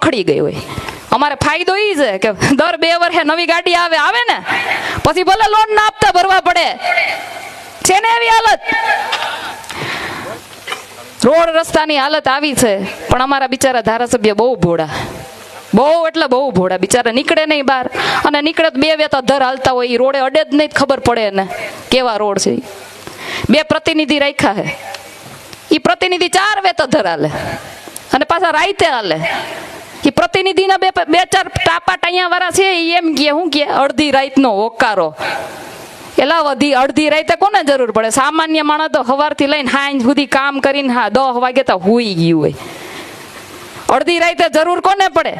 રખડી ગઈ હોય. અમારે ફાયદો એ છે કે દર 2 વર્ષે નવી ગાડી આવે ને, પછી ભલે લોન ના આપતા ભરવા પડે છે ને એવી હાલત. રોડ રસ્તાની હાલત આવી છે. પણ અમારા બિચારા ધારાસભ્ય બહુ ભોળા, બહુ એટલે બહુ ભોળા. બિચારા નીકળે નહીં બહાર, અને નીકળે તો 2 વેત અધર હાલતા હોય. એ રોડે અડે જ નહીં, ખબર પડે ને કેવા રોડ છે. 2 પ્રતિનિધિ રાખ્યા છે, એ પ્રતિનિધિ 4 વેત અધર હાલે અને પાછા રાઈતે હાલે. એ પ્રતિનિધિના 2-4 ટાપા ટાયા વાળા છે, એમ કે શું કે અડધી રાતનો હોકારો. એલા અડધી રાતે કોને જરૂર પડે? સામાન્ય માણસ તો સવારથી લઈને સાંજ સુધી કામ કરીને 10 વાગે તો હુઈ ગયું હોય. અડધી રાતે જરૂર કોને પડે?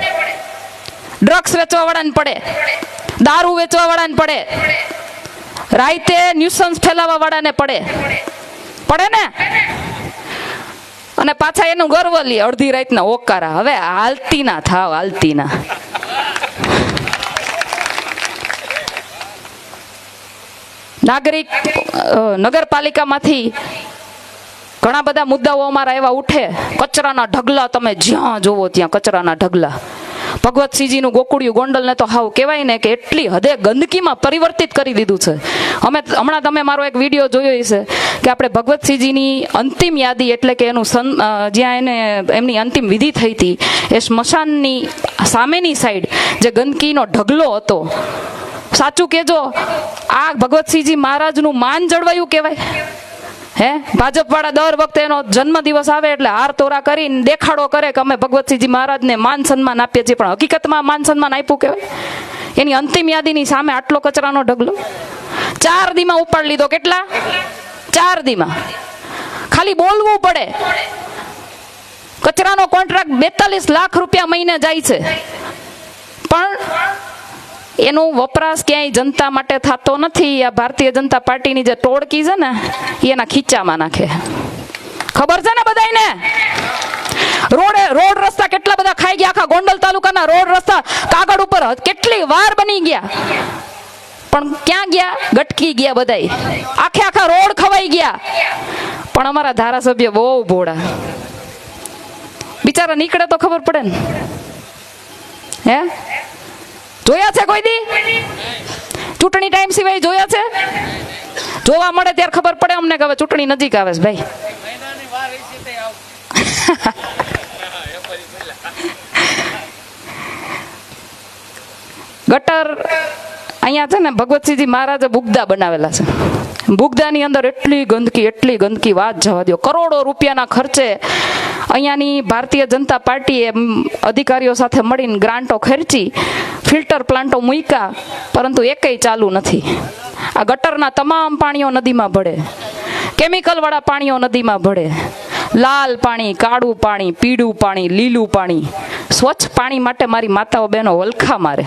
ડ્રગ્સ વેચવા વાળાને પડે, દારૂ વેચવા વાળાને પડે, રાતે ન્યુસન્સ ફેલાવવા વાળાને પડે ને. અને પાછા એનું ગર્વ લે અડધી રાતના ઓકારા. હવે હાલતી ના થાવ, હાલતી ના. નાગરિક નગરપાલિકામાંથી ઘણા બધા મુદ્દાઓ અમારા એવા ઉઠે. કચરાના ઢગલા, તમે જ્યાં જોવો ત્યાં કચરાના ઢગલા. ભગવતસિંહજીનું ગોકુળિયું ગોંડલને તો હાવ કહેવાય ને કે એટલી હદે ગંદકીમાં પરિવર્તિત કરી દીધું છે. હમણાં તમે મારો એક વિડીયો જોયો હશે કે આપણે ભગવતસિંહજીની અંતિમ યાદી, એટલે કે એનું જ્યાં એમની અંતિમ વિધિ થઈ હતી, એ સ્મશાનની સામેની સાઈડ જે ગંદકીનો ઢગલો હતો. સાચું કેજો, આ ભગવતસિંહજી મહારાજનું માન જળવાયું કહેવાય? હે, ભાજપ વાળા દર વખતે એનો જન્મદિવસ આવે એટલે હાર તોરા કરીને દેખાડો કરે કે અમે ભગવતસિંહજી મહારાજને માન સન્માન આપીએ છીએ, પણ હકીકતમાં માન સન્માન આપ્યું કહેવાય? એની અંતિમ યાદીની સામે આટલો કચરાનો ઢગલો 4 દીમાં ઉપાડી લીધો. કેટલા? 4 દીમાં. ખાલી બોલવું પડે. કચરાનો કોન્ટ્રાક્ટ 42 લાખ રૂપિયા મહિને જાય છે, પણ એનો વપરાશ ક્યાંય જનતા માટે થતો નથી. આ ભારતીય જનતા પાર્ટીની જે ટોળકી છે ને, એના ખીચામાં નાખે. ખબર છે ને બધાયને? રોડ રસ્તા કેટલા બધા ખાઈ ગયા. આખા ગોંડલ તાલુકાના રોડ રસ્તા કાગળ ઉપર કેટલી વાર બની ગયા, પણ ક્યાં ગયા? ગટકી ગયા બધાય. આખા રોડ ખવાઈ ગયા. પણ અમારા ધારાસભ્ય બહુ ભોળા. બિચારા નીકળે તો ખબર પડે ને. હે, જોયા છે કોઈ દી? ચૂંટણી ટાઈમ સિવાય જોયા છે? જોવા મળે ત્યારે ખબર પડે અમને કે હવે ચૂંટણી નજીક આવે છે ભાઈ. ગટર અહીંયા છે ને, ભગવતસિંહજી મહારાજે બુગદા બનાવેલા છે. બુગદાની અંદર એટલી ગંદકી વાત જવા દો. કરોડો રૂપિયાના ખર્ચે અહીંયાની ભારતીય જનતા પાર્ટીએ અધિકારીઓ સાથે મળીને ગ્રાન્ટો ખર્ચી, ફિલ્ટર પ્લાન્ટો મૂક્યા, પરંતુ એકેય ચાલુ નથી. આ ગટરના તમામ પાણીઓ નદીમાં ભળે, કેમિકલ વાળા પાણીઓ નદીમાં ભળે. લાલ પાણી, કાળું પાણી, પીળું પાણી, લીલું પાણી. સ્વચ્છ પાણી માટે મારી માતાઓ બહેનો વલખા મારે,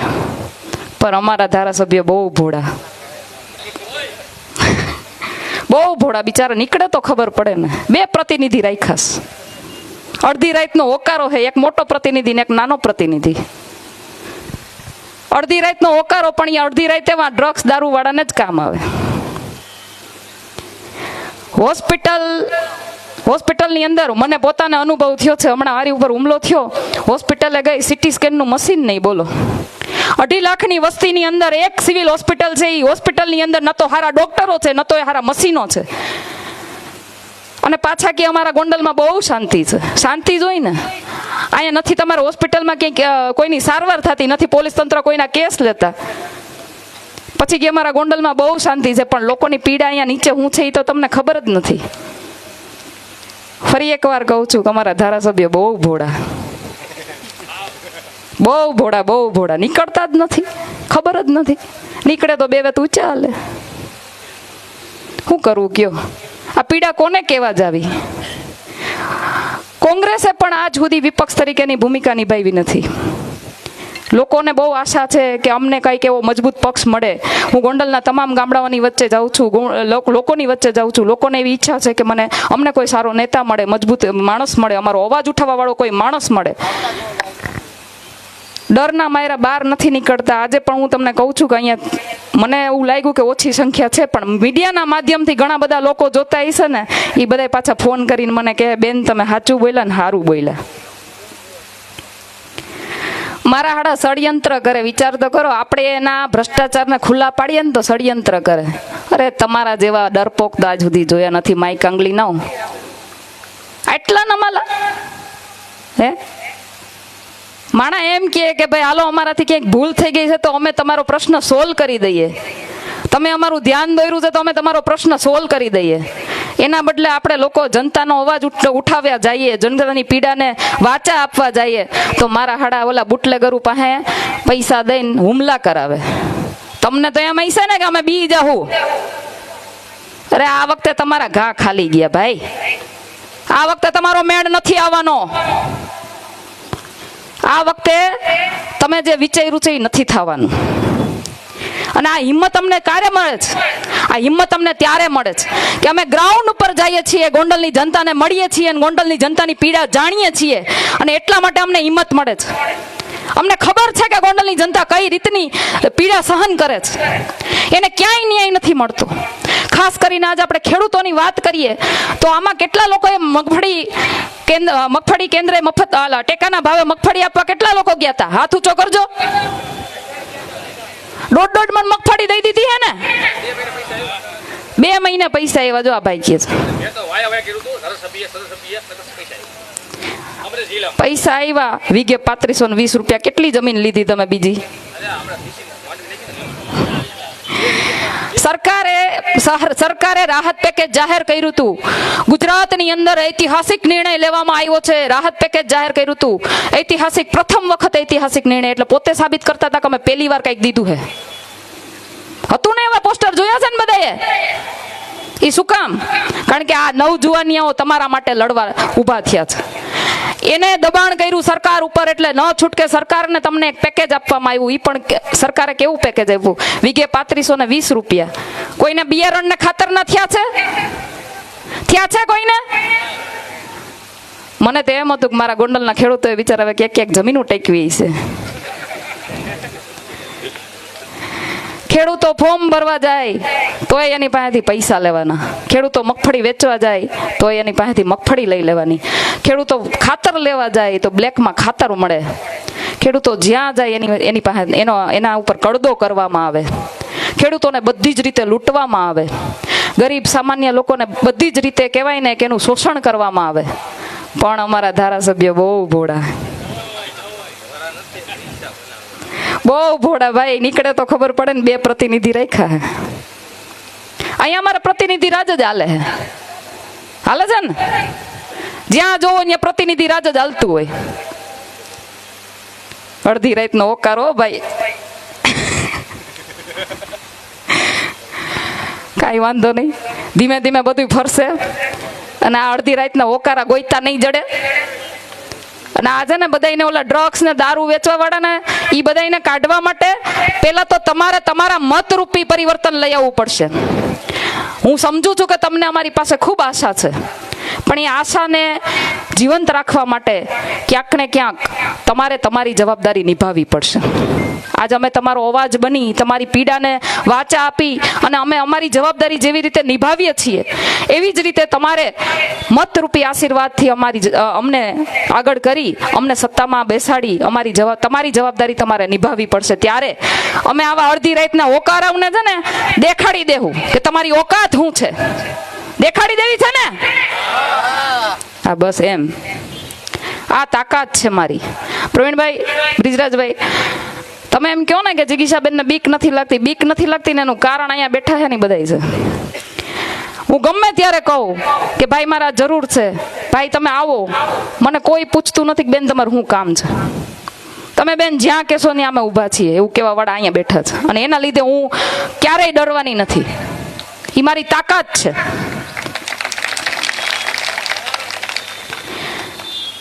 પણ અમારા ધારાસભ્ય બહુ ભોળા, બહુ ભોળા. બિચારા નીકળે તો ખબર પડે ને. 2 પ્રતિનિધિ રાખાસ. અડધી રાતનો હોકારો છે, એક મોટો પ્રતિનિધિ ને એક નાનો પ્રતિનિધિ. અડધી રાતનો હોકારો, પણ એ અડધી રાતે ડ્રગ્સ દારૂ વાળાને જ કામ આવે. હોસ્પિટલની અંદર મને પોતાને અનુભવ થયો છે. હમણાં મારી ઉપર હુમલો થયો, હોસ્પિટલે ગઈ, સીટી સ્કેનનું મશીન નહીં, બોલો. 2.5 લાખની વસ્તીની અંદર એક સિવિલ હોસ્પિટલ છે. એ હોસ્પિટલની અંદર ન તો સારા ડોક્ટરો છે, ન તો સારા મશીનો છે. અને પાછા કે અમારા ગોંડલમાં બહુ શાંતિ છે. શાંતિ જોઈ ને, અહીંયા નથી તમારા હોસ્પિટલમાં ક્યાંય કોઈની સારવાર થતી નથી, પોલીસ તંત્ર કોઈના કેસ લેતા. પછી કે અમારા ગોંડલમાં બહુ શાંતિ છે, પણ લોકોની પીડા અહીંયા નીચે શું છે એ તો તમને ખબર જ નથી. ફરી એકવાર કહું છું કે અમારા ધારાસભ્ય બહુ ભોળા, બહુ ભોળા. નીકળતા જ નથી, ખબર જ નથી. નીકળે તો 2 વેત ઊંચા હાલે. શું કરવું કયો? આ પીડા કોને કહેવા જાવી? કોંગ્રેસે પણ આજ સુધી વિપક્ષ તરીકેની ભૂમિકા નિભાવી નથી. લોકોને બહુ આશા છે કે અમને કંઈક એવો મજબૂત પક્ષ મળે. હું ગોંડલના તમામ ગામડાઓની વચ્ચે જાઉં છું, લોકોની વચ્ચે જાઉં છું. લોકોને એવી ઈચ્છા છે કે અમને કોઈ સારો નેતા મળે, મજબૂત માણસ મળે, અમારો અવાજ ઉઠાવવા વાળો કોઈ માણસ મળે. ડરના માયરા બહાર નથી નીકળતા. આજે પણ હું તમને કહું છું કે અહીંયા મને એવું લાગ્યું કે ઓછી સંખ્યા છે, પણ મીડિયાના માધ્યમથી ઘણા બધા લોકો જોતા હશે ને, એ બધા પાછા ફોન કરીને મને કહે, બેન તમે સાચું બોલ્યા ને સારું બોલ્યા. મારા હાડા ષડયંત્ર કરે. વિચાર તો કરો, આપણે એના ભ્રષ્ટાચારને ખુલ્લા પાડીએ ને તો ષડયંત્ર કરે. અરે તમારા જેવા ડરપોક તો આજ સુધી જોયા નથી. માઈ કાંગલી ના આટલા નમાલા હે. માણા એમ કે ભાઈ હાલો અમારાથી ક્યાંક ભૂલ થઈ ગઈ છે તો અમે તમારો પ્રશ્ન સોલ્વ કરી દઈએ. તમે અમારું ધ્યાન દોર્યું છે તો અમે તમારો પ્રશ્ન સોલ્વ કરી દઈએ. એના બદલે આપણે લોકો જનતાનો અવાજ ઉઠાવ્યા જઈએ, જનતાની પીડાને વાચા આપવા જઈએ તો મારા હાડા ઓલા બુટલેગરો પાસે પૈસા દઈને હુમલા કરાવે. તમને તો એમ હશે ને કે અમે બી જાહું. અરે આ વખતે તમારા ઘા ખાલી ગયા ભાઈ. આ વખતે તમારો મેળ નથી આવવાનો. આ વખતે તમે જે વિચાર્યું છે એ નથી થવાનું. અને આ હિંમત અમને ક્યારે મળે છે? આ હિંમત અમને ત્યારે મળે છે કે અમે ગ્રાઉન્ડ ઉપર જઈએ છીએ, ગોંડલની જનતાને મળીએ છીએ અને ગોંડલની જનતાની પીડા જાણીએ છીએ. અને એટલા માટે અમને હિંમત મળે છે. અમને ખબર છે કે ગોંડલની જનતા કઈ રીતની પીડા સહન કરે છે. એને ક્યાંય ન્યાય નથી મળતો. ખાસ કરીને આજે આપણે ખેડૂતોની વાત કરીએ તો આમાં કેટલા લોકોએ મગફળી કેન્દ્રે મફત ટેકાના ભાવે મગફળી આપવા કેટલા લોકો ગયા હતા? હાથ ઊંચો કરજો. 1.5 મણ મગફળી દઈ દીધી હે ને? 2 મહિને પૈસા આવ્યા. જો આ ભાઈ કે છે પૈસા આવ્યા વીઘે 3520 રૂપિયા. કેટલી જમીન લીધી તમે બીજી? સરકારે રાહત પેકેજ જાહેર કર્યું હતું. ગુજરાતની અંદર ઐતિહાસિક નિર્ણય લેવામાં આવ્યો છે. રાહત પેકેજ જાહેર કર્યું હતું. ઐતિહાસિક, પ્રથમ વખત ઐતિહાસિક નિર્ણય. એટલે પોતે સાબિત કરતા હતા કે અમે પહેલી વાર કંઈક દીધું હે. હતું ને એવા પોસ્ટર જોયા છે ને બધાએ? એ શું કામ? કારણ કે આ નવજુવાનિયાઓ તમારા માટે લડવા ઊભા થયા છે. એને દબાણ કર્યું સરકાર ઉપર, એટલે ન છૂટકે સરકારને તમને એક પેકેજ આપવામાં આવ્યું. એ પણ સરકારે કેવું પેકેજ આપ્યું? વીઘે 3520 રૂપિયા. કોઈને બિયારણ ને ખાતર ના થયા છે કોઈને? મને તો એમ હતું કે મારા ગોંડલના ખેડૂતોએ બિચારા ક્યાંક જમીનો ટેકવી છે. ખેડૂતો ફોર્મ ભરવા જાય તોય એની પાસેથી પૈસા લેવાના. ખેડૂતો મગફળી વેચવા જાય તો એની પાસેથી મગફળી લઈ લેવાની. ખેડૂતો ખાતર લેવા જાય તો બ્લેકમાં ખાતર મળે. ખેડૂતો જ્યાં જાય એની પાસે એના ઉપર કડદો કરવામાં આવે. ખેડૂતોને બધી જ રીતે લૂંટવામાં આવે. ગરીબ સામાન્ય લોકોને બધી જ રીતે કહેવાય ને કે એનું શોષણ કરવામાં આવે. પણ અમારા ધારાસભ્ય બહુ ભોળા, બહુ ભોળા ભાઈ. નીકળે તો ખબર પડે ને. 2 પ્રતિનિધિ રાખ્યા. અહીંયા અમારા પ્રતિનિધિ રાજ જ હાલે છે ને? જ્યાં જોવો ત્યાં પ્રતિનિધિ રાજ જ હાલતું હોય. અડધી રાતનો ઓકારો ભાઈ. કાંઈ વાંધો નહીં, ધીમે ધીમે બધું ફરશે. અને આ અડધી રાતના ઓકારા ગોઈતા નહીં જડે. અને આજે ને બધાને ઓલા ડ્રગ્સ ને દારૂ વેચવા વાળા ને એ બધાને કાઢવા માટે પેલા તો તમારે તમારા મતરૂપી પરિવર્તન લઈ આવવું પડશે. હું સમજુ છું કે તમને અમારી પાસે ખૂબ આશા છે, પણ એ આશાને જીવંત રાખવા માટે ક્યાંક ને ક્યાંક તમારે તમારી જવાબદારી નિભાવવી પડશે. આજ અમે તમારો અવાજ બની, તમારી પીડાને વાચા આપી અને અમે અમારી જવાબદારી જેવી રીતે નિભાવીએ છીએ એવી જ રીતે તમારે મતરૂપી આશીર્વાદથી અમને આગળ કરી અમને સત્તામાં બેસાડી તમારી જવાબદારી તમારે નિભાવવી પડશે. ત્યારે અમે આવા અડધી રાતના ઓકારાઓને છે ને દેખાડી દેવું કે તમારી ઓકાત શું છે. દેખાડી દેવી છે ને? હા બસ એમ. આ તાકાત છે મારી. પ્રવીણભાઈ, બ્રિજરાજભાઈ, તમે એમ કહો ને કે જિગીશાબેનને બીક નથી લાગતી. બીક નથી લાગતી ને એનું કારણ અહીંયા બેઠા છે ને બધા છે. હું ગમે ત્યારે કહું કે ભાઈ મારા જરૂર છે, ભાઈ તમે આવો, મને કોઈ પૂછતું નથી કે બેન તમારું શું કામ છે. તમે બેન જ્યાં કહેશો ત્યાં અમે ઊભા છીએ એવું કહેવા વાળા અહીંયા બેઠા છે. અને એના લીધે હું ક્યારેય ડરવાની નથી. એ મારી તાકાત છે.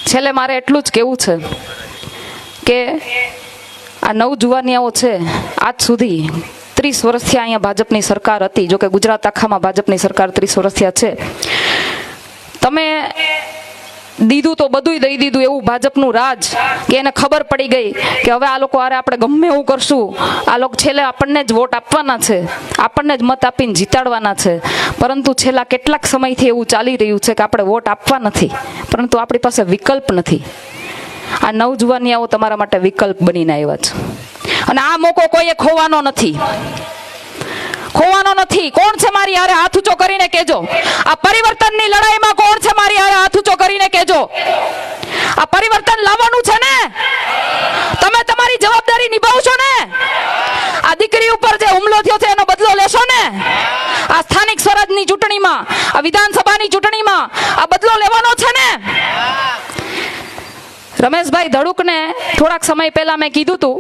છેલ્લે મારે એટલું જ કહેવું છે કે આ નવજુવાનિયાઓ છે, આજ સુધી 30 વર્ષથી અહીંયા ભાજપની સરકાર હતી. જોકે ગુજરાત આખામાં ભાજપની સરકાર 30 વર્ષથી છે. તમે દીધું તો બધું દઈ દીધું એવું ભાજપનું રાજ કે એને ખબર પડી ગઈ કે હવે આ લોકો આરે આપણે ગમે એવું કરશું, આ લોકો છેલ્લે આપણને જ વોટ આપવાના છે, આપણને જ મત આપીને જીતાડવાના છે. પરંતુ છેલ્લા કેટલાક સમયથી એવું ચાલી રહ્યું છે કે આપણે વોટ આપવા નથી, પરંતુ આપણી પાસે વિકલ્પ નથી. આ નવજુવાનિયાઓ તમારા માટે વિકલ્પ બનીને આવ્યા છે, અને આ મોકો કોઈએ ખોવાનો નથી, ખોવાનો નથી. કોણ છે મારી હારે? હાથ ઊંચો કરીને કહેજો. આ પરિવર્તનની લડાઈમાં કોણ છે મારી હારે? હાથ ઊંચો કરીને કહેજો. આ પરિવર્તન લાવવાનું છે ને? તમે તમારી જવાબદારી નિભાવશો ને? આ દીકરી ઉપર જે હુમલો થયો છે એનો બદલો લેશો ને? આ સ્થાનિક સ્વરાજની ચૂંટણીમાં, આ વિધાનસભાની ચૂંટણીમાં આ બદલો લેવાનો છે ને? રમેશભાઈ ધડુકને થોડાક સમય પહેલા મેં કીધું હતું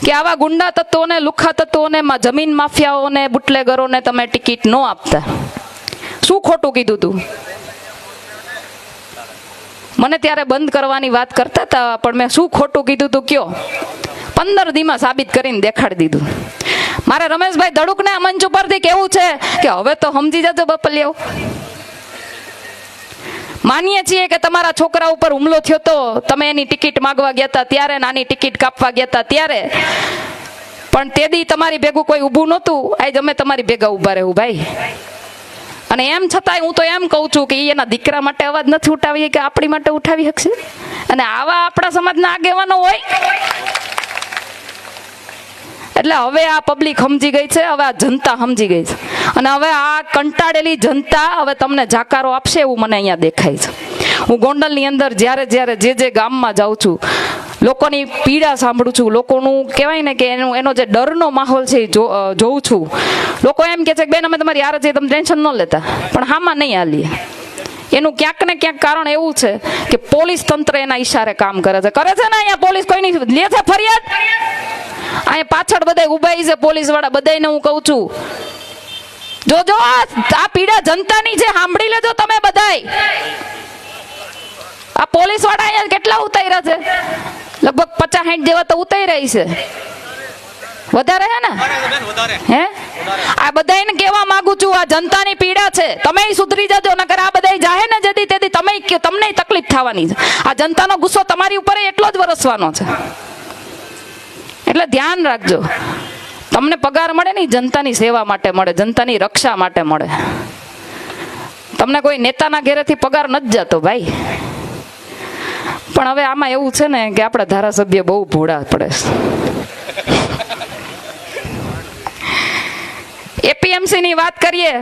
કે આવા ગુંડા તત્વોને, લુખ્ખા તત્વોને, જમીન માફિયાઓને, બુટલેગરોને તમે ટિકિટ ન આપતા. શું ખોટું કીધું તું? મને ત્યારે બંધ કરવાની વાત કરતા હતા, પણ મેં શું ખોટું કીધું તું કયો? 15 દીમાં સાબિત કરીને દેખાડી દીધું. મારે રમેશભાઈ ધડુકને આ મંચ ઉપરથી કેવું છે કે હવે તો સમજી જજો બપલિયાઓ. માનીએ છીએ કે તમારા છોકરા ઉપર હુમલો થયો તો તમે એની ટિકિટ માંગવા ગયા હતા ત્યારે, નાની ટિકિટ કાપવા ગયા હતા ત્યારે, પણ તે દી તમારી ભેગું કોઈ ઊભું નહોતું. આજ અમે તમારી ભેગા ઊભા રહેવું ભાઈ. અને એમ છતાંય હું તો એમ કહું છું કે એના દીકરા માટે અવાજ નથી ઉઠાવી કે આપણી માટે ઉઠાવી શકશે? અને આવા આપણા સમાજના આગેવાનો હોય. એટલે હવે આ પબ્લિક સમજી ગઈ છે, હવે આ જનતા સમજી ગઈ છે, અને હવે આ કંટાળેલી જનતા હવે તમને જાકારો આપશે એવું મને અહીંયા દેખાય છે. હું ગોંડલની અંદર જ્યારે જે ગામમાં જાઉં છું, લોકોની પીડા સાંભળું છું, લોકોનું કહેવાય ને કે એનો જે ડરનો માહોલ છે એ જોઉં છું. લોકો એમ કહે છે કે બેન અમે તમારી યાર છીએ, તમે ટેન્શન ન લેતા, પણ હામાં નહીં હાલીએ. એનું ક્યાંક ને ક્યાંક કારણ એવું છે કે પોલીસ તંત્ર એના ઈશારે કામ કરે છે ને. અહીંયા પોલીસ કોઈની લે છે ફરિયાદ? અહીંયા પાછળ બધા ઉભા છે પોલીસ વાળા, બધાને હું કહું છું જોજો આ પીડા જનતાની છે, સાંભળી લેજો તમે બધાય. આ પોલીસ વાળા અહીંયા કેટલા ઉતાર્યા છે? લગભગ 50-60 જેવા તો ઉતાર્યા છે. વધારે હે ને? હે? આ બધાને કહેવા માંગુ છું, આ જનતાની પીડા છે, તમે સુધરી જજો, નકર આ બધા જાહે ને જેથી તેથી તમને તકલીફ થવાની છે. આ જનતાનો ગુસ્સો તમારી ઉપર એટલો જ વરસવાનો છે. એટલે ધ્યાન રાખજો. તમને પગાર મળે ને જનતાની સેવા માટે મળે, જનતાની રક્ષા માટે મળે. તમને કોઈ નેતાના ઘેરેથી પગાર નથી જતો ભાઈ. પણ હવે આમાં એવું છે ને કે આપણા ધારાસભ્ય બહુ ભોળા પડે છે. એપીએમસી ની વાત કરીએ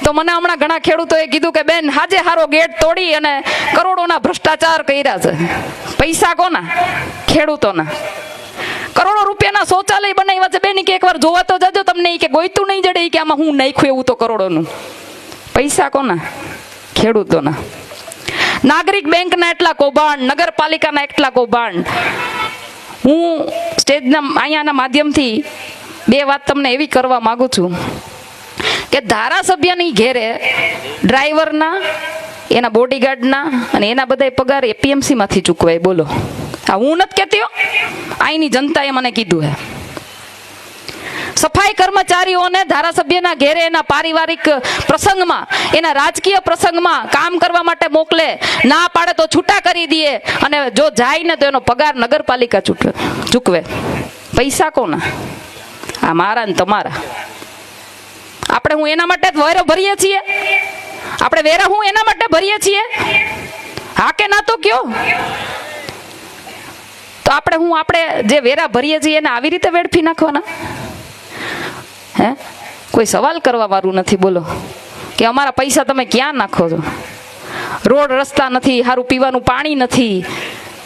તો મને હમણાં ઘણા ખેડૂતોએ કીધું કે બેન હાજે હારો ગેટ તોડી અને કરોડોના ભ્રષ્ટાચાર કર્યા છે. પૈસા કોના? ખેડૂતોના. કરોડો રૂપિયાના શૌચાલય બનાવ્યા છે બેન, કે એકવાર જોવા તો જજો, તમને કે ગોઈતું નહીં જડે કે આમાં હું નાખ્યું એવું તો કરોડોનું. પૈસા કોના? ખેડૂતોના. નાગરિક બેંકના એટલા કૌભાંડ, નગરપાલિકાના એટલા કૌભાંડ. હું સ્ટેજના અહીંયાના માધ્યમથી 2 વાત તમને એવી કરવા માંગુ છું કે ધારાસભ્યની ઘેરે ડ્રાઈવરના, એના બોડીગાર્ડના અને એના બધા પગાર એપીએમસી માંથી ચૂકવાય. બોલો, આ હું નથી કહેતી હો, અહીંની જનતાએ મને કીધું હે. સફાઈ કર્મચારીઓને ધારાસભ્યના ઘેરે એના પારિવારિક પ્રસંગમાં, એના રાજકીય પ્રસંગમાં કામ કરવા માટે મોકલે, ના પાડે તો છૂટા કરી દે, અને જો જાય ને તો એનો પગાર નગરપાલિકા ચૂકવે. પૈસા કોના? આ મારા ને તમારા. આપણે હું એના માટે વેરો ભરીએ છીએ? આપણે વેરા હું એના માટે ભરીએ છીએ? હા કે ના તો કયો? તો આપણે જે વેરા ભરીએ છીએ એને આવી રીતે વેડફી નાખવાના? હે? કોઈ સવાલ કરવા વાળું નથી. બોલો કે અમારા પૈસા તમે ક્યાં નાખો છો? રોડ રસ્તા નથી, સારું પીવાનું પાણી નથી,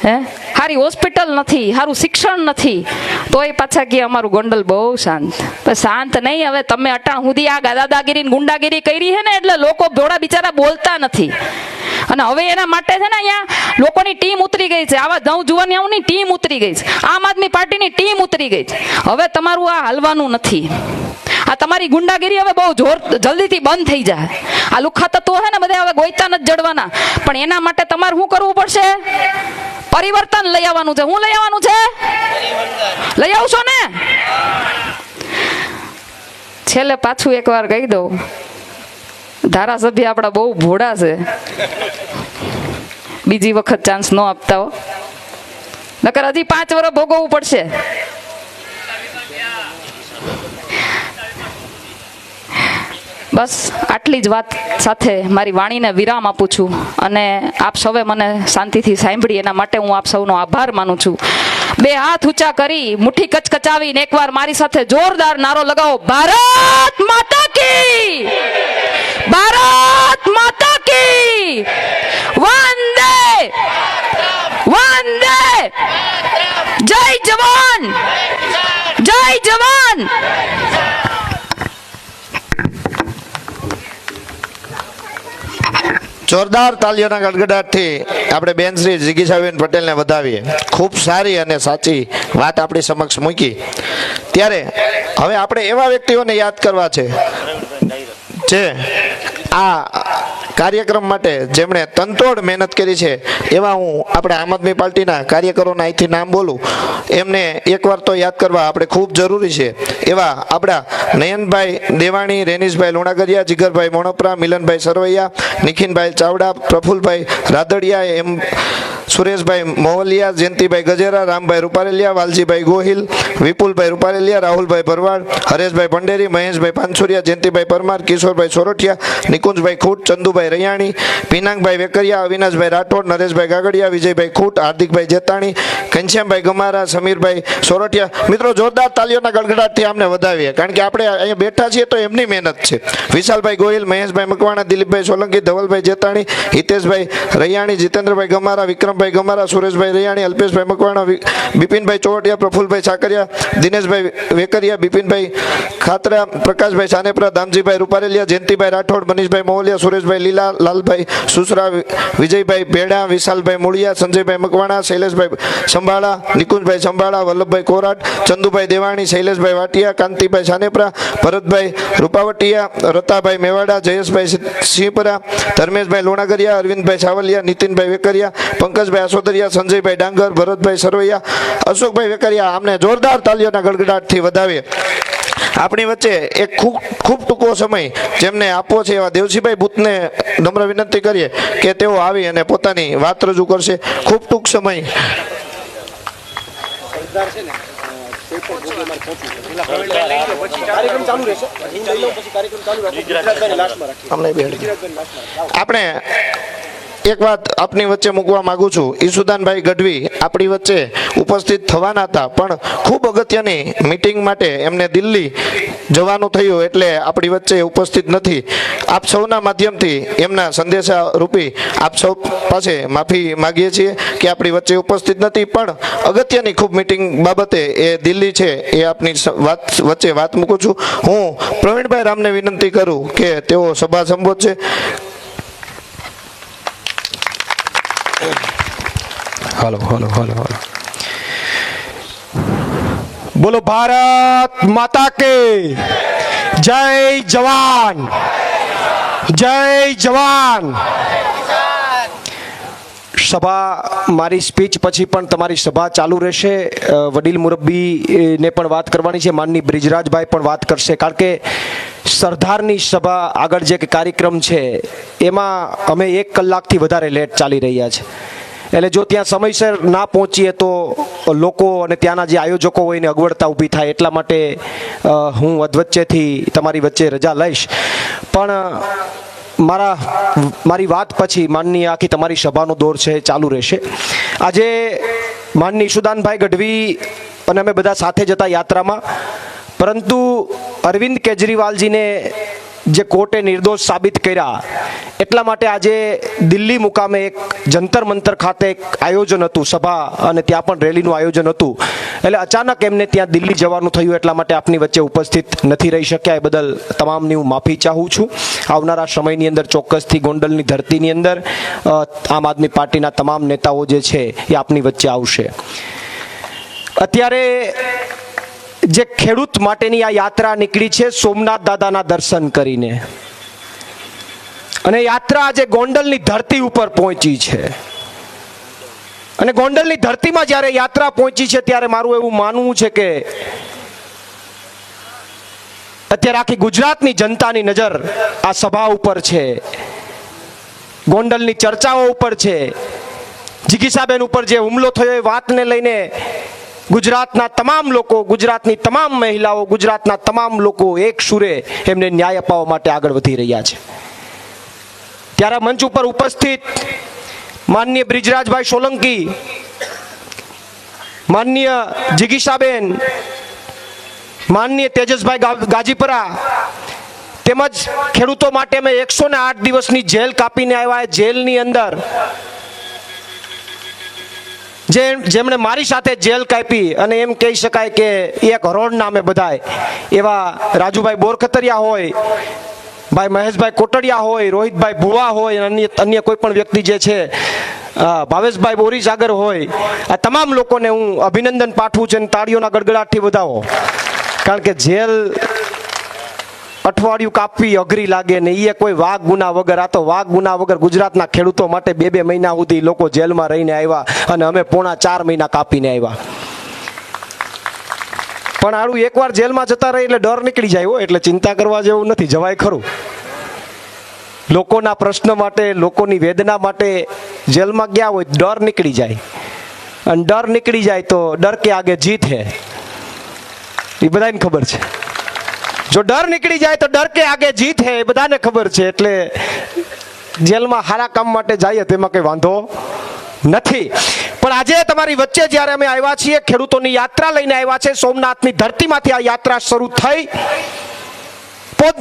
હે, સારી હોસ્પિટલ નથી, સારું શિક્ષણ નથી, તોય પાછા કે અમારું ગોંડલ બહુ શાંત. શાંત નહીં. હવે તમે અટાણ સુધી આ દાદાગીરી ગુંડાગીરી કરી છે ને, એટલે લોકો ભોળા બિચારા બોલતા નથી. અને હવે એના માટે છે ને અહીંયા લોકોની ટીમ ઉતરી ગઈ છે, આવા નવજુવાનીઓની ટીમ ઉતરી ગઈ છે, આમ આદમી પાર્ટીની ટીમ ઉતરી ગઈ છે. હવે તમારું આ હાલવાનું નથી. આ તમારી ગુંડાગીરી હવે બહુ જલ્દીથી બંધ થઈ જાય. આ લુખ્ખા તત્વો છે ને બધા હવે ગોઈતા નથી જડવાના. પણ એના માટે તમારે શું કરવું પડશે? પરિવર્તન લઈ આવવાનું છે. હું લઈ આવવાનું છે? લઈ આવશો ને? છેલ્લે પાછું એકવાર કહી દઉં, ધારાસભ્ય આપણા બહુ ભોળા છે, બીજી વખત ચાન્સ ન આપતા હો, નકર હજી 5 વર્ષ ભોગવવું પડશે. બસ આટલી જ વાત સાથે મારી વાણીને વિરામ આપું છું અને આપ સૌએ મને શાંતિથી સાંભળી એના માટે હું આપ સૌનો આભાર માનું છું. બે હાથ ઊંચા કરી મુઠ્ઠી કચકચાવીને એકવાર મારી સાથે જોરદાર નારો લગાવો, ભારત માતા કી, ભારત માતા કી, વંદે વંદે, જય જવાન, જય જવાન. જોરદાર તાલીઓના ગડગડાટથી આપણે બેન શ્રી જિગીશાબેન પટેલને વધાવીએ. ખૂબ સારી અને સાચી વાત આપણી સમક્ષ મૂકી. ત્યારે હવે આપણે એવા વ્યક્તિઓને યાદ કરવા છે જે આ કાર્યક્રમ માટે જેમણે તનતોડ મહેનત કરી છે. એવા હું આપણે આમ આદમી પાર્ટીના કાર્યકરોના અહીંથી નામ બોલું, એમને એકવાર તો યાદ કરવા આપણે ખૂબ જરૂરી છે. એવા આપણા નયનભાઈ દેવાણી, રેનીશભાઈ લુણાગરિયા, જીગરભાઈ મોણપરા, મિલનભાઈ સરવૈયા, નિખિનભાઈ ચાવડા, પ્રફુલભાઈ રાદડિયા, એમ સુરેશભાઈ મોવલિયા, જયંતિભાઈ ગજેરા, રામભાઈ રૂપારેલિયા, વાલજીભાઈ ગોહિલ, વિપુલભાઈ રૂપારેલિયા, રાહુલભાઈ ભરવાડ, હરેશભાઈ ભંડેરી, મહેશભાઈ પાનસુરિયા, જયંતિભાઈ પરમાર, કિશોરભાઈ સોરઠિયા, નિકુંજભાઈ ખૂટ, ચંદુભાઈ રૈયાણી, પિનાંગભાઈ વેકરિયા, અવિનાશભાઈ રાઠોડ, નરેશભાઈ ગાગડિયા, વિજયભાઈ ખૂટ, હાર્દિકભાઈ જેતાણી, ઘનશ્યામભાઈ ગમારા, સમીરભાઈ સોરઠિયા. મિત્રો, જોરદાર તાલીઓના ગડગડાટથી આમને વધાવીએ, કારણ કે આપણે અહીંયા બેઠા છીએ તો એમની મહેનત છે. વિશાલભાઈ ગોહિલ, મહેશભાઈ મકવાણા, દિલીપભાઈ સોલંકી, ધવલભાઈ જેતાણી, હિતેશભાઈ રૈયાણી, જીતેન્દ્રભાઈ ગમારા, વિક્રમભાઈ ગમારા, સુરેશભાઈ રૈયાણી, અલ્પેશભાઈ મકવાણા, બિપિનભાઈ ચોવટિયા, પ્રફુલભાઈ સાકરિયા, દિનેશભાઈ વેકરિયા, બિપિનભાઈ ખાતરા, પ્રકાશભાઈ સાનેપરા, દામજીભાઈ રૂપારેલિયા, જયંતિભાઈ રાઠોડ, મનીષભાઈ મોવલિયા, સુરેશભાઈ લીલા, લાલભાઈ સુસરા, વિજયભાઈ ભેડા, વિશાલભાઈ મુળિયા, સંજયભાઈ મકવાણા, શૈલેષભાઈ સંભાળા, નિકુંજભાઈ સંભાળા, વલ્લભભાઈ કોરાટ, ચંદુભાઈ દેવાણી, શૈલેષભાઈ વાટિયા, કાંતિભાઈ સાનેપરા, ભરતભાઈ રૂપાવટિયા, રતાભાઈ મેવાડા, જયેશભાઈ સિંહપરા, ધર્મેશભાઈ લુણાગરિયા, અરવિંદભાઈ સાવલિયા, નીતિનભાઈ વેકરિયા, પંકજભાઈ આસોદરિયા, સંજયભાઈ ડાંગર, ભરતભાઈ સરવૈયા, અશોકભાઈ વેકરિયા. આમને જોરદાર તાલીઓના ગડગડાટથી વધાવીએ. આપણી વચ્ચે એક ખૂબ ટૂંકો સમય જેમને આપવો છે એવા દેવજીભાઈ બુથને નમ્ર વિનંતી કરીએ કે તેઓ આવી અને પોતાની વાત રજૂ કરશે. ખૂબ ટૂંક સમય. આપણે એક વાત આપની વચ્ચે મૂકવા માંગુ છું. ઈસુદાનભાઈ ગઢવી આપણી વચ્ચે ઉપસ્થિત થવાના હતા, પણ ખૂબ અગત્યની મીટિંગ માટે એમને દિલ્હી જવાનું થયું એટલે આપણી વચ્ચે ઉપસ્થિત નથી. આપ સૌના માધ્યમથી એમના સંદેશા રૂપી આપ સૌ પાસે માફી માગીએ છીએ કે આપણી વચ્ચે ઉપસ્થિત નથી, પણ અગત્યની ખૂબ મીટિંગ બાબતે એ દિલ્હી છે એ આપની વચ્ચે વાત મૂકું છું. હું પ્રવીણભાઈ રામને વિનંતી કરું કે તેઓ સભા સંબોધશે. હાલો હાલો હાલો હાલો. બોલો ભારત માતા કે જય જવાન, જય જવાન. સભા, મારી સ્પીચ પછી પણ તમારી સભા ચાલુ રહેશે. વડીલ મુરબ્બીને પણ વાત કરવાની છે, માનની બ્રિજરાજભાઈ પણ વાત કરશે, કારણ કે સરદારની સભા આગળ જે કાર્યક્રમ છે એમાં અમે 1 કલાકથી વધારે લેટ ચાલી રહ્યા છે. એટલે જો ત્યાં સમયસર ના પહોંચીએ તો લોકો અને ત્યાંના જે આયોજકો હોય એને અગવડતા ઊભી થાય, એટલા માટે હું અધવચ્ચેથી તમારી વચ્ચે રજા લઈશ. પણ મારી વાત પછી માનની આખી તમારી સભાનો દોર છે ચાલુ રહેશે. આજે માનની ઈશુદાનભાઈ ગઢવી અને અમે બધા સાથે જતા યાત્રામાં, પરંતુ અરવિંદ કેજરીવાલજીને જે કોર્ટે નિર્દોષ સાબિત કર્યા એટલા માટે આજે દિલ્હી મુકામે એક જંતર મંતર ખાતે એક આયોજન હતું, સભા અને ત્યાં પણ રેલીનું આયોજન હતું. એટલે અચાનક એમને ત્યાં દિલ્હી જવાનું થયું, એટલા માટે આપની વચ્ચે ઉપસ્થિત નથી રહી શક્યા. એ બદલ તમામની હું માફી ચાહું છું. આવનારા સમયની અંદર ચોક્કસથી ગોંડલની ધરતીની અંદર આમ આદમી પાર્ટીના તમામ નેતાઓ જે છે એ આપની વચ્ચે આવશે. અત્યારે જે ખેડૂત માટેની આ યાત્રા નીકળી છે સોમનાથ દાદાના દર્શન કરીને, અને યાત્રા આજે ગોંડલની ધરતી ઉપર પહોંચી છે. અને ગોંડલની ધરતીમાં જ્યારે યાત્રા પહોંચી છે ત્યારે મારું એવું માનવું છે કે અત્યારે આખી ગુજરાતની જનતાની નજર આ સભા ઉપર છે, ગોંડલની ચર્ચાઓ ઉપર છે. જિગીશાબેન ઉપર જે હુમલો થયો એ વાતને લઈને ગુજરાતના તમામ લોકો, ગુજરાતની તમામ મહિલાઓ, ગુજરાતના તમામ લોકો એક સુરે એમને ન્યાય અપાવવા માટે આગળ વધી રહ્યા છે. ત્યારે મંચ ઉપર ઉપસ્થિત માનનીય બ્રિજરાજભાઈ સોલંકી, માનનીય જિગીશાબેન, માનનીય તેજસભાઈ ગાજીપરા તેમજ ખેડૂતો માટે અમે 108 દિવસની જેલ કાપીને આવ્યા. જેલની અંદર જેમણે મારી સાથે જેલ કાપી અને એમ કહી શકાય કે એક હરોળ નામે બધાય એવા રાજુભાઈ બોરખતરિયા હોય, ભાઈ મહેશભાઈ કોટડિયા હોય, રોહિતભાઈ ભુવા હોય, અન્ય કોઈ પણ વ્યક્તિ જે છે, ભાવેશભાઈ બોરીસાગર હોય, આ તમામ લોકોને હું અભિનંદન પાઠવું છું અને તાળીઓના ગડગડાટથી વધાવો. કારણ કે જેલ અઠવાડિયું કાપવી અઘરી લાગે ને એ કોઈ વાઘ ગુના વગર. આ તો વાઘ ગુના વગર ગુજરાતના ખેડૂતો માટે 2 મહિના સુધી લોકો જેલમાં રહીને આવ્યા અને અમે પોણા 4 મહિના કાપીને આવ્યા. પણ આડું એકવાર જેલમાં જતા રહે એટલે ડર નીકળી જાય હોય, એટલે ચિંતા કરવા જેવું નથી, જવાય ખરું. લોકોના પ્રશ્ન માટે, લોકોની વેદના માટે જેલમાં ગયા હોય ડર નીકળી જાય, અને ડર નીકળી જાય તો ડર કે આગે જીત હે, એ બધાને ખબર છે. જો ડર નીકળી જાય તો ડર કે આગે જીત હે, એ બધાને ખબર છે. એટલે જેલમાં સારા કામ માટે જઈએ તેમાં કઈ વાંધો નથી. પણ આજે તમારી વચ્ચે જ્યારે અમે આવ્યા છીએ, ખેડૂતોની યાત્રા લઈને આવ્યા છે. સોમનાથની ધરતીમાંથી આ યાત્રા શરૂ થઈ,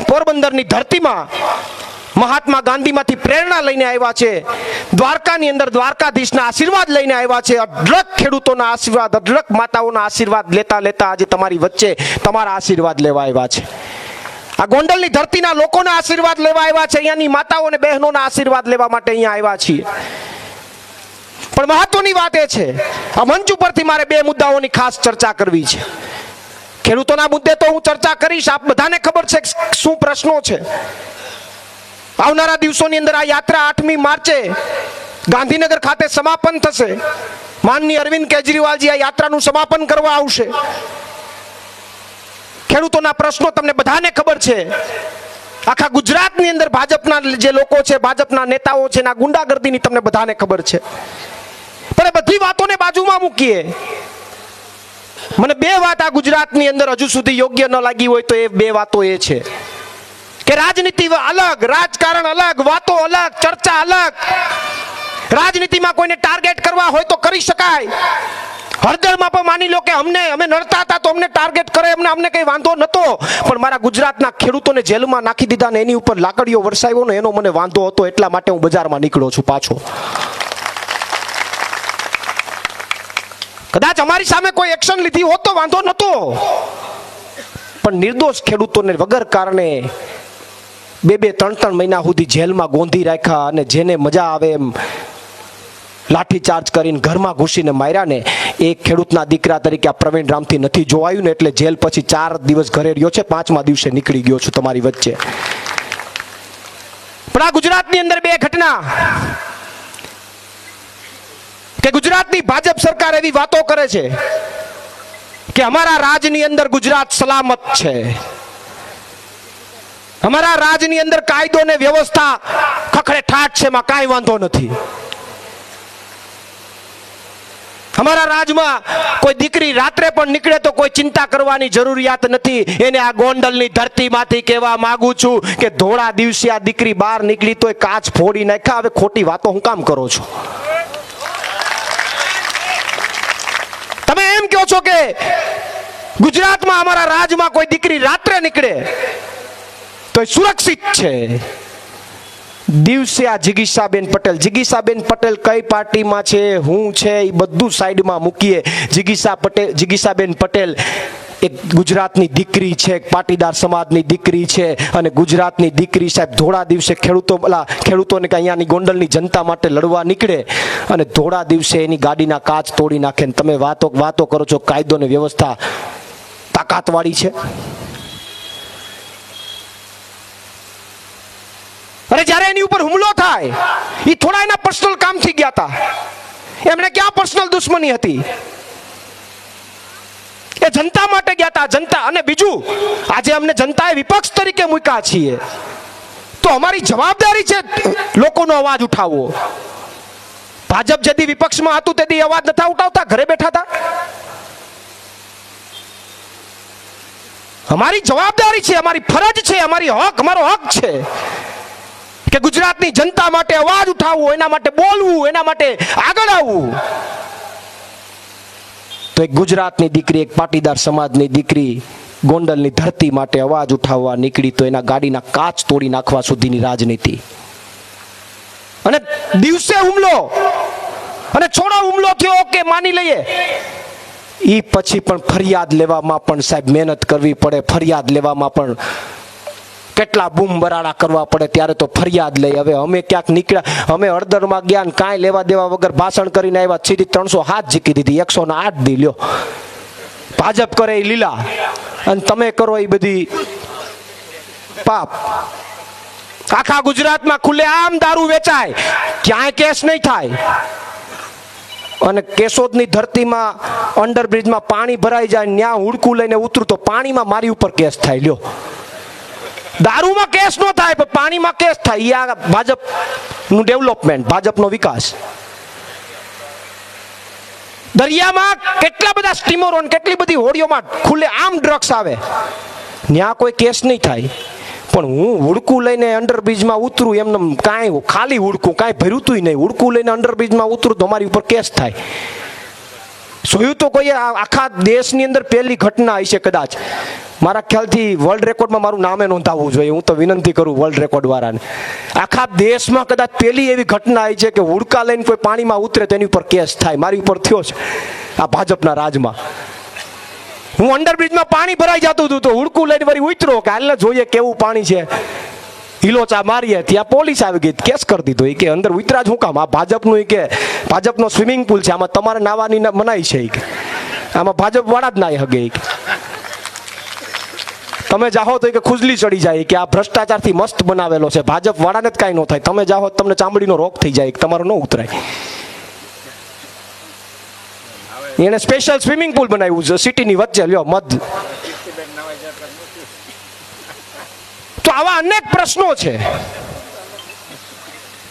પોરબંદરની ધરતીમાં મહાત્મા ગાંધીમાંથી પ્રેરણા લઈને આવ્યા છે. દ્વારકાની અંદર દ્વારકાધીશના આશીર્વાદ લઈને આવ્યા છે. અઢળક ખેડૂતોના આશીર્વાદ, અઢળક માતાઓના આશીર્વાદ લેતા લેતા આજે તમારી વચ્ચે તમારા આશીર્વાદ લેવા આવ્યા છે. આ ગોંડલની ધરતીના લોકોના આશીર્વાદ લેવા આવ્યા છે. અહીંયાની માતાઓ અને બહેનોના આશીર્વાદ લેવા માટે અહીંયા આવ્યા છીએ. પણ મહત્વની વાત એ છે, આ મંચ ઉપરથી મારે 2 મુદ્દાઓની ખાસ ચર્ચા કરવી છે. ખેડૂતોના મુદ્દે તો હું ચર્ચા કરીશ, આપ બધાને ખબર છે શું પ્રશ્નો છે. આવનારા દિવસોની અંદર આ યાત્રા 8મી માર્ચે ગાંધીનગર ખાતે સમાપન થશે. માનનીય અરવિંદ કેજરીવાલજી આ યાત્રાનું સમાપન કરવા આવશે. ખેડૂતોના પ્રશ્નો તમને બધાને ખબર છે. આખા ગુજરાતની અંદર ભાજપના જે લોકો છે, ભાજપના નેતાઓ છે, ના ગુંડાગર્દીની તમને બધાને ખબર છે. પણ એ બધી વાતોને બાજુમાં મૂકીએ, મને 2 વાત આ ગુજરાતની અંદર હજુ સુધી યોગ્ય ન લાગી હોય તો એ 2 વાતો એ છે કે રાજનીતિ અલગ, રાજકારણ અલગ, વાતો અલગ, ચર્ચા અલગ. રાજનીતિમાં કોઈને ટાર્ગેટ કરવા હોય તો કરી શકાય. હળદરમાં પણ માની લો કે અમે નડતા હતા તો અમને ટાર્ગેટ કરે, અમને કઈ વાંધો નતો. પણ મારા ગુજરાતના ખેડૂતોને જેલમાં નાખી દીધા ને એની ઉપર લાકડીઓ વરસાવ્યો ને એનો મને વાંધો હતો. એટલા માટે હું બજારમાં નીકળ્યો છું પાછો. કદાચ અમારી સામે કોઈ એક્શન લીધી હોત તો વાંધો નતો, પણ નિર્દોષ ખેડૂતોને વગર કારણે 2-3 મહિના સુધી જેલમાં ગોંધી રાખ્યા અને જેને મજા આવે એમ લાઠીચાર્જ કરીને ઘરમાં ઘૂસીને માર્યા ને એ ખેડૂતના દીકરા તરીકે આ પ્રવીણ રામથી નથી જોવાયું ને એટલે જેલ પછી 4 દિવસ ઘરે રહ્યો છે. 5મા દિવસે નીકળી ગયો છું તમારી વચ્ચે. પણ આ ગુજરાતની અંદર 2 ઘટના કે ગુજરાતની ભાજપ સરકાર એવી વાતો કરે છે કે અમારા રાજની અંદર ગુજરાત સલામત છે, અમારા રાજની અંદર કાયદો ને વ્યવસ્થા ખખડે ઠાઠ છે, માં કાંઈ વાંધો નથી. અમારા રાજમાં કોઈ દીકરી રાત્રે પણ નીકળે તો કોઈ ચિંતા કરવાની જરૂરિયાત નથી. એને આ ગોંડલની ધરતીમાંથી કહેવા માંગુ છું કે ધોળા દિવસે આ દીકરી બહાર નીકળી તોય કાચ ફોડી નાખ્યા. હવે ખોટી વાતો હું કામ કરો છો? તમે એમ કહો છો કે ગુજરાતમાં અમારા રાજમાં કોઈ દીકરી રાત્રે નીકળે તો સુરક્ષિત છે. દિવસે આ જિગીશાબેન પટેલ કઈ પાર્ટીમાં છે, હું છે, એ બધું સાઈડમાં મૂકીએ. જિગીશાબેન પટેલ એક ગુજરાતની દીકરી છે, એક પાટીદાર સમાજની દીકરી છે અને ગુજરાતની દીકરી સાહેબ ધોળા દિવસે ખેડૂતોને કે અહીંયાની ગોંડલની જનતા માટે લડવા નીકળે અને ધોળા દિવસે એની ગાડીના કાચ તોડી નાખે. તમે વાતો કરો છો કાયદો ને વ્યવસ્થા તાકાતવાળી છે. અરે જ્યારે એની ઉપર હુમલો થાય એ થોડા એના પર્સનલ કામથી ગયા હતા, એમણે ક્યાં પર્સનલ દુશ્મની હતી? એ જનતા માટે ગયા હતા. જનતા અને બીજું આજે અમને જનતાએ વિપક્ષ તરીકે મૂક્યા છીએ તો અમારી જવાબદારી છે લોકોનો અવાજ ઉઠાવવો. ભાજપ જેથી વિપક્ષમાં હતું તેથી અવાજ નતા ઉઠાવતા, ઘરે બેઠા હતા. અમારી જવાબદારી છે, અમારી ફરજ છે, અમારી હક, અમારો હક છે કે ગુજરાતની જનતા માટે અવાજ ઉઠાવવો, એના માટે બોલવું, એના માટે આગળ આવવું. તો એક ગુજરાતની દીકરી, એક પાટીદાર સમાજની દીકરી ગોંડલની ધરતી માટે અવાજ ઉઠાવવા નીકળી તો એના ગાડીના કાચ તોડી નાખવા સુધીની રાજનીતિ. અને દિવસે હુમલો અને છોડો હુમલો થયો કે માની લઈએ, ઈ પછી પણ ફરિયાદ લેવામાં પણ સાહેબ મહેનત કરવી પડે, ફરિયાદ લેવામાં પણ કેટલા બૂમ બરાડા કરવા પડે, ત્યારે તો ફરિયાદ લઈ. હવે અમે ક્યાંક નીકળ્યા, અમે હળદરમાં ગયા ને કાંઈ લેવા દેવા વગર ભાષણ કરીને આવ્યા, સીધી 307 જીકી દીધી, 108 દી લ્યો. ભાજપ કરે એ લીલા અને તમે કરો એ બધી પાપ. આખા ગુજરાતમાં ખુલ્લે આમ દારૂ વેચાય, ક્યાંય કેસ નહીં થાય. અને કેશોદની ધરતીમાં અંડરબ્રિજમાં પાણી ભરાઈ જાય, ત્યાં હુડકું લઈને ઉતરું તો પાણીમાં મારી ઉપર કેસ થાય. લ્યો, દારૂમાં કેસ ન થાય પણ પાણીમાં કેસ થાય. આ ભાજપનું ડેવલપમેન્ટ, ભાજપનો વિકાસ. દરિયામાં કેટલા બધા સ્ટીમરો, કેટલી બધી હોડીઓમાં ખુલ્લે આમ ડ્રગ્સ આવે, ત્યાં કોઈ કેસ નહીં થાય. પણ હું હુડકું લઈને અંડરબ્રિજમાં ઉતરું, એમને કાંઈ ખાલી હુડકું, કાંઈ ભર્યું નહીં, હુડકું લઈને અંડરબ્રિજમાં ઉતરું તો અમારી ઉપર કેસ થાય. જોયું તો કોઈ આખા દેશની અંદર પહેલી ઘટના હશે કદાચ. મારા ખ્યાલથી વર્લ્ડ રેકોર્ડમાં મારું નામે નોંધાવવું જોઈએ. હું તો વિનંતી કરું વર્લ્ડ રેકોર્ડ વાળાને, આખા દેશમાં કદાચ પહેલી એવી ઘટના આવી છે કે હુડકા લઈને કોઈ પાણીમાં ઉતરે તો એની ઉપર કેસ થાય. મારી ઉપર થયો છે આ ભાજપના રાજમાં. હું અંડરબ્રિજમાં પાણી ભરાઈ જતું હતું તો હુડકું લઈને વળી ઉતરો કે હાલ જોઈએ કેવું પાણી છે, હિલોચા મારીએ, ત્યાં પોલીસ આવી ગઈ, કેસ કરી દીધો. એ કે અંદર ઉતરા જ હું કામ, આ ભાજપનું, કે ભાજપનો સ્વિમિંગ પુલ છે, આમાં તમારે નાવાની મનાઈ છે, કે આમાં ભાજપ વાળા જ નાય હગે, તમે જાહો તો કે ખુજલી ચડી જાય, કે આ ભ્રષ્ટાચારથી મસ્ત બનાવેલો છે, ભાજપ વાળાને જ કાંઈ ન થાય, તમે જાહો તમને ચામડીનો રોગ થઈ જાય, તમારો ન ઉતરાય. એને સ્પેશિયલ સ્વિમિંગ પુલ બનાવ્યું છે સિટીની વચ્ચે. લ્યો મધ. તો આવા અનેક પ્રશ્નો છે,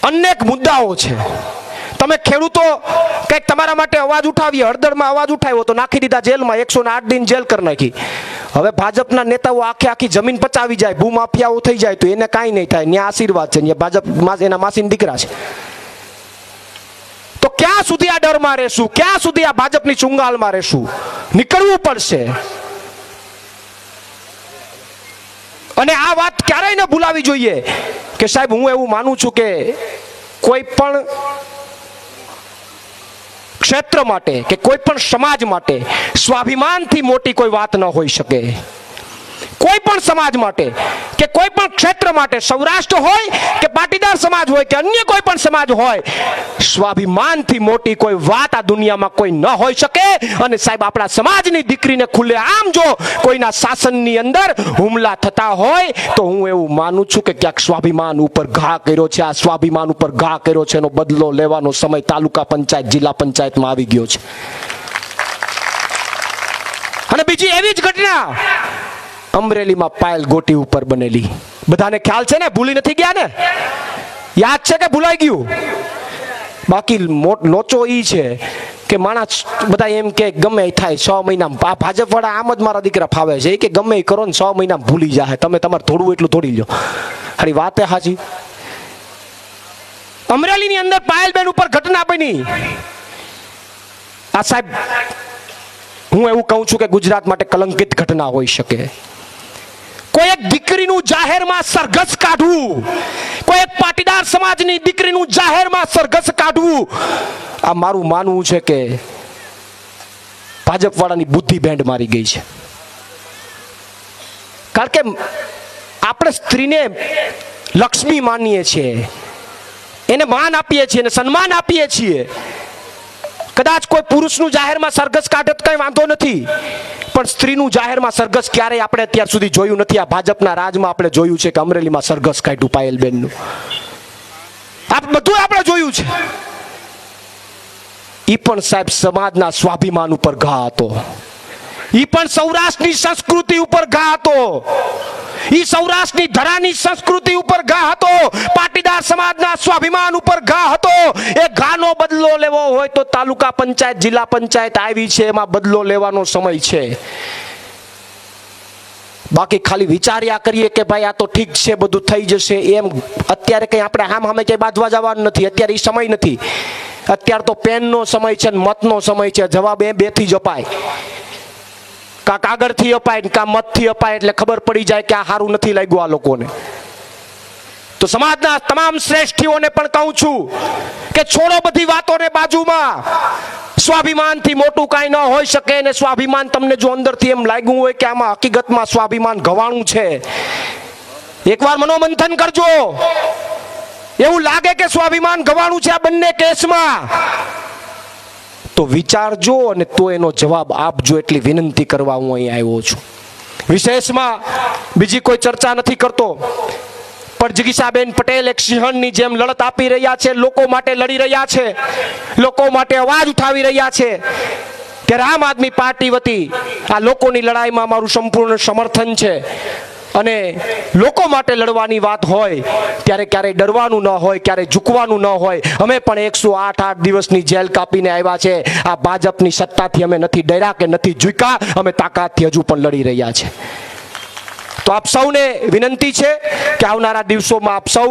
અનેક મુદ્દાઓ છે. તમે ખેડૂતો કંઈક તમારા માટે અવાજ ઉઠાવીએ, હળદરમાં અવાજ ઉઠાવ્યો તો નાખી દીધા જેલમાં, 108 દિન જેલ કરી નાખી. હવે ભાજપના નેતાઓ આખી જમીન પચાવી જાય, ભૂમાફિયાઓ થઈ જાય તો એને કાંઈ નહીં થાય, ત્યાં આશીર્વાદ છે, ત્યાં ભાજપ એના માસીના દીકરા છે. તો ક્યાં સુધી આ ડરમાં રહેશું, ક્યાં સુધી આ ભાજપની ચુંગાલમાં રહેશું? નીકળવું પડશે. અને આ વાત ક્યારેય ન ભૂલાવી જોઈએ કે સાહેબ, હું એવું માનું છું કે કોઈ પણ ક્ષેત્ર માટે કે કોઈ પણ સમાજ માટે સ્વાભિમાનથી મોટી કોઈ વાત ન હોઈ શકે. કોઈ પણ સમાજ માટે કે કોઈ પણ ક્ષેત્ર માટે, સૌરાષ્ટ્ર હોય કે પાટીદાર સમાજ હોય કે અન્ય કોઈ પણ સમાજ હોય, સ્વાભિમાનથી મોટી કોઈ વાત આ દુનિયામાં કોઈ ન હોઈ શકે. અને સાહેબ, આપણા સમાજની દીકરીને ખુલ્લે આમ જો કોઈના શાસનની અંદર હુમલા થતા હોય તો હું એવું માનું છું કે ક્યાંક સ્વાભિમાન ઉપર ઘા કર્યો છે. આ સ્વાભિમાન ઉપર ઘા કર્યો છે, એનો બદલો લેવાનો સમય તાલુકા પંચાયત, જિલ્લા પંચાયતમાં આવી ગયો છે. અને બીજી એવી જ ઘટના અમરેલીમાં પાયલ ગોટી ઉપર બનેલી, બધાને ખ્યાલ છે ને? ભૂલી નથી ગયા ને? યાદ છે કે ભૂલાઈ ગયું? બાકી લોચો ઈ છે કે માણસ બધા એમ કે ગમે એ થાય 6 મહિનામાં. આ ભાજપ વાળા આમ જ મારા દીકરા ફાવે છે કે ગમે એ કરો ને 6 મહિનામાં ભૂલી જાય, તમે તમારે થોડું એટલું થોડી લો. હારી વાત સાચી. અમરેલીની અંદર પાયલબેન ઉપર ઘટના બની. આ સાહેબ, હું એવું કહું છું કે ગુજરાત માટે કલંકિત ઘટના હોઈ શકે. કોઈ એક દીકરીનું જાહેરમાં સરઘસ કાઢવું, કોઈ એક પાટીદાર સમાજની દીકરીનું જાહેરમાં સરઘસ કાઢવું, આ મારું માનવું છે કે ભાજપ વાળાની બુદ્ધિ બેન્ડ મારી ગઈ છે. કારણ કે આપણે સ્ત્રીને લક્ષ્મી માનીએ છીએ, એને માન આપીએ છીએ, એને સન્માન આપીએ છીએ. કદાચ કોઈ પુરુષનું જાહેરમાં સરઘસ કાઢે તો કઈ વાંધો નથી, પણ સ્ત્રીનું જાહેરમાં સરઘસ ક્યારેય આપણે અત્યાર સુધી જોયું નથી. આ ભાજપના રાજમાં આપણે જોયું છે કે અમરેલીમાં સરઘસ કાઢ્યું પાયલબેનનું. આ બધું આપણે જોયું છે. ઈ પણ સાહેબ સમાજના સ્વાભિમાન ઉપર ઘા હતો. ઈ પણ સૌરાષ્ટ્રની સંસ્કૃતિ ઉપર ઘા હતો. ઈ સૌરાષ્ટ્રની ધરાની સંસ્કૃતિ ઉપર ઘા હતો. પાટીદાર સમાજના સ્વાભિમાન ઉપર ઘા હતો. એ ઘાનો બદલો લેવો હોય તો તાલુકા પંચાયત, જિલ્લા પંચાયત આવી છે, એમાં બદલો લેવાનો સમય છે. બાકી ખાલી વિચાર્યા કરીએ કે ભાઈ આ તો ઠીક છે, બધું થઈ જશે, એમ અત્યારે કંઈ આપણે આમ સામે કંઈ બાંધવા જવાનું નથી. અત્યારે એ સમય નથી. અત્યારે તો પેનનો સમય છે ને મતનો સમય છે. જવાબ એ બેથી જ અપાય, કા કાગળથી અપાય ને કા મતથી અપાય, એટલે ખબર પડી જાય કે આ સારું નથી લાગ્યું આ લોકોને. તો સમાજના તમામ શ્રેષ્ઠીઓને પણ કહું છું કે છોડો બધી વાતોને બાજુમાં. સ્વાભિમાનથી મોટું કાંઈ ન હોઈ શકે. અને સ્વાભિમાન તમને જો અંદરથી એમ લાગ્યું હોય કે આમાં હકીકતમાં સ્વાભિમાન ગવાણું છે, એકવાર મનોમંથન કરજો. એવું લાગે કે સ્વાભિમાન ગવાણું છે આ બંને કેસમાં, તો વિચારજો અને તો એનો જવાબ આપજો. એટલી વિનંતી કરવા હું અહીં આવ્યો છું. વિશેષમાં બીજી કોઈ ચર્ચા નથી કરતો, પણ જિગીશાબેન પટેલ એક સિંહણની જેમ લડત આપી રહ્યા છે, લોકો માટે લડી રહ્યા છે, લોકો માટે અવાજ ઉઠાવી રહ્યા છે. ત્યારે આમ આદમી પાર્ટી વતી આ લોકોની લડાઈમાં મારું સંપૂર્ણ સમર્થન છે. અને લોકો માટે લડવાની વાત હોય ત્યારે ક્યારેય ડરવાનું ન હોય, ક્યારેય ઝૂકવાનું ન હોય. અમે પણ 108 દિવસની જેલ કાપીને આવ્યા છે. આ ભાજપની સત્તાથી અમે નથી ડર્યા કે નથી ઝૂક્યા. અમે તાકાતથી હજુ પણ લડી રહ્યા છે. તો આપ સૌને વિનંતી છે કે આવનારા દિવસોમાં આપ સૌ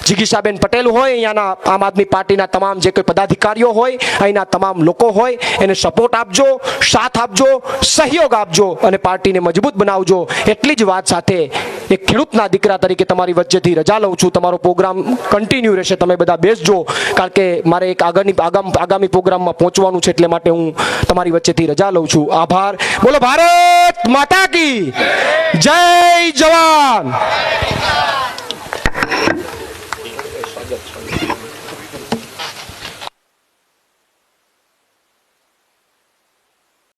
જિગીશાબેન પટેલ હોય, અહીંયાના આમ આદમી પાર્ટીના તમામ જે કોઈ પદાધિકારીઓ હોય, અહીંના તમામ લોકો હોય, એને સપોર્ટ આપજો, સાથ આપજો, સહયોગ આપજો અને પાર્ટીને મજબૂત બનાવજો. એટલી જ વાત સાથે એક ખેડૂતના દીકરા તરીકે તમારી વચ્ચેથી રજા લઉં છું. તમારો પ્રોગ્રામ કન્ટિન્યુ રહેશે, તમે બધા બેસજો, કારણ કે મારે એક આગામી પ્રોગ્રામમાં પહોંચવાનું છે, એટલે માટે હું તમારી વચ્ચેથી રજા લઉં છું. આભાર. બોલો ભારત માતા કી જય. જવાન.